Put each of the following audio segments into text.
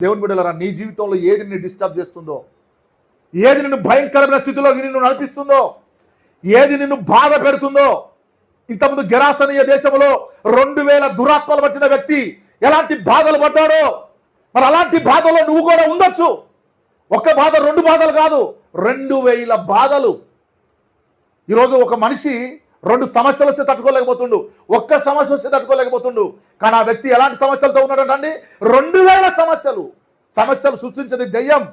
దేవుని బిడ్డలారా, నీ జీవితంలో ఏది నిన్ను డిస్టర్బ్ చేస్తుందో, ఏది నిన్ను భయంకరమైన స్థితిలో నిన్ను నడిపిస్తుందో, ఏది నిన్ను బాధ పెడుతుందో. ఇంతకుముందు గెరాసనీయ దేశంలో 2000 దురాత్మలు పట్టిన వ్యక్తి ఎలాంటి బాధలు పడ్డాడో, మరి అలాంటి బాధలో నువ్వు కూడా ఉండొచ్చు. ఒక బాధ 2 బాధలు కాదు, 2000 బాధలు. ఈరోజు ఒక మనిషి 2 సమస్యలు వస్తే తట్టుకోలేకపోతుండు, ఒక్క సమస్య వస్తే తట్టుకోలేకపోతుండు. కానీ ఆ వ్యక్తి ఎలాంటి సమస్యలతో ఉన్నాడంటే 2000 సమస్యలు సృష్టించేది దెయ్యం.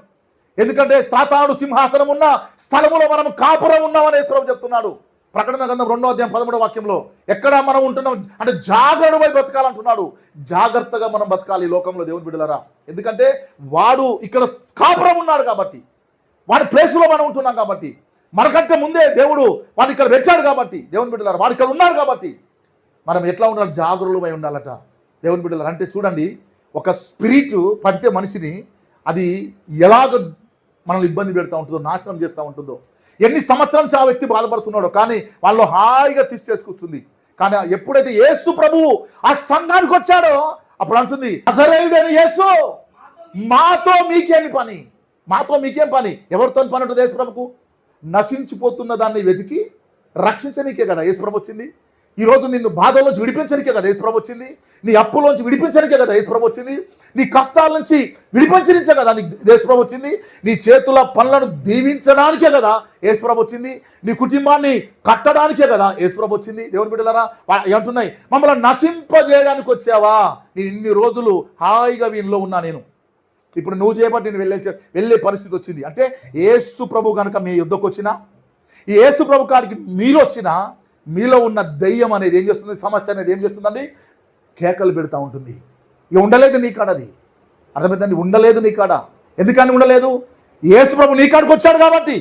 ఎందుకంటే సాతానుడు సింహాసనం ఉన్న స్థలములో మనం కాపురం ఉన్నామని యేసు చెప్తున్నాడు. ప్రకటన గ్రంథం 2వ అధ్యాయం 13వ వాక్యంలో ఎక్కడ మనం ఉంటున్నాం అంటే జాగ్రత్తపై బతకాలంటున్నాడు. జాగ్రత్తగా మనం బతకాలి ఈ లోకంలో దేవుని బిడ్డలారా. ఎందుకంటే వాడు ఇక్కడ కాపురం ఉన్నాడు కాబట్టి, వాడి ప్లేసులో మనం ఉంటున్నాం కాబట్టి, మనకంటే ముందే దేవుడు వాడు ఇక్కడ పెట్టాడు కాబట్టి, దేవుని బిడ్డలారా వాడు ఇక్కడ ఉన్నాడు కాబట్టి మనం ఎట్లా ఉండాలి, జాగరూకమై ఉండాలట దేవుని బిడ్డలారా. అంటే చూడండి, ఒక స్పిరిట్ పడితే మనిషిని అది ఎలాగ మనల్ని ఇబ్బంది పెడతా ఉంటుందో, నాశనం చేస్తూ ఉంటుందో. ఎన్ని సంవత్సరాల నుంచి ఆ వ్యక్తి బాధపడుతున్నాడో, కానీ వాళ్ళు హాయిగా తీసుకొస్తుంది. కానీ ఎప్పుడైతే యేసు ప్రభువు ఆ సంఘానికి వచ్చాడో అప్పుడు అంటుంది, నజరేయుడైన యేసు మాతో మీకేమి పని, మాతో మీకేం పని. ఎవరితో పని ఉంటుంది యేసు ప్రభుకు? నశించిపోతున్న దాన్ని వెతికి రక్షించనీకే కదా యేసు ప్రభు వచ్చింది. ఈరోజు నిన్ను బాధల్లోంచి విడిపించడానికే కదా యేసు ప్రభు వచ్చింది. నీ అప్పులోంచి విడిపించడానికే కదా యేసు ప్రభు వచ్చింది. నీ కష్టాల నుంచి విడిపించడానికే కదా యేసు ప్రభు వచ్చింది. నీ చేతుల పనులను దీవించడానికే కదా యేసు ప్రభు వచ్చింది. నీ కుటుంబాన్ని కట్టడానికే కదా యేసు ప్రభు వచ్చింది. దేవుని బిడ్డలారా అంటున్నాయి, మమ్మల్ని నశింపజేయడానికి వచ్చావా? నేను ఇన్ని రోజులు హాయిగా వీనిలో ఉన్నా, నేను ఇప్పుడు నువ్వు చేయబట్టి నేను వెళ్ళే పరిస్థితి వచ్చింది. అంటే యేసు ప్రభు కనుక మీ యుద్ధకు వచ్చినా, ఈ యేసు ప్రభు కాడికి మీరు వచ్చినా, మీలో ఉన్న దయ్యం అనేది ఏం చేస్తుంది, సమస్య అనేది ఏం చేస్తుందండి, కేకలు పెడతా ఉంటుంది. ఇక ఉండలేదు నీ కాడ, అది అర్థమైందండి, ఉండలేదు నీ కాడ. ఎందుకని ఉండలేదు? యేసు ప్రభు నీ కాడికి వచ్చాడు కాబట్టి.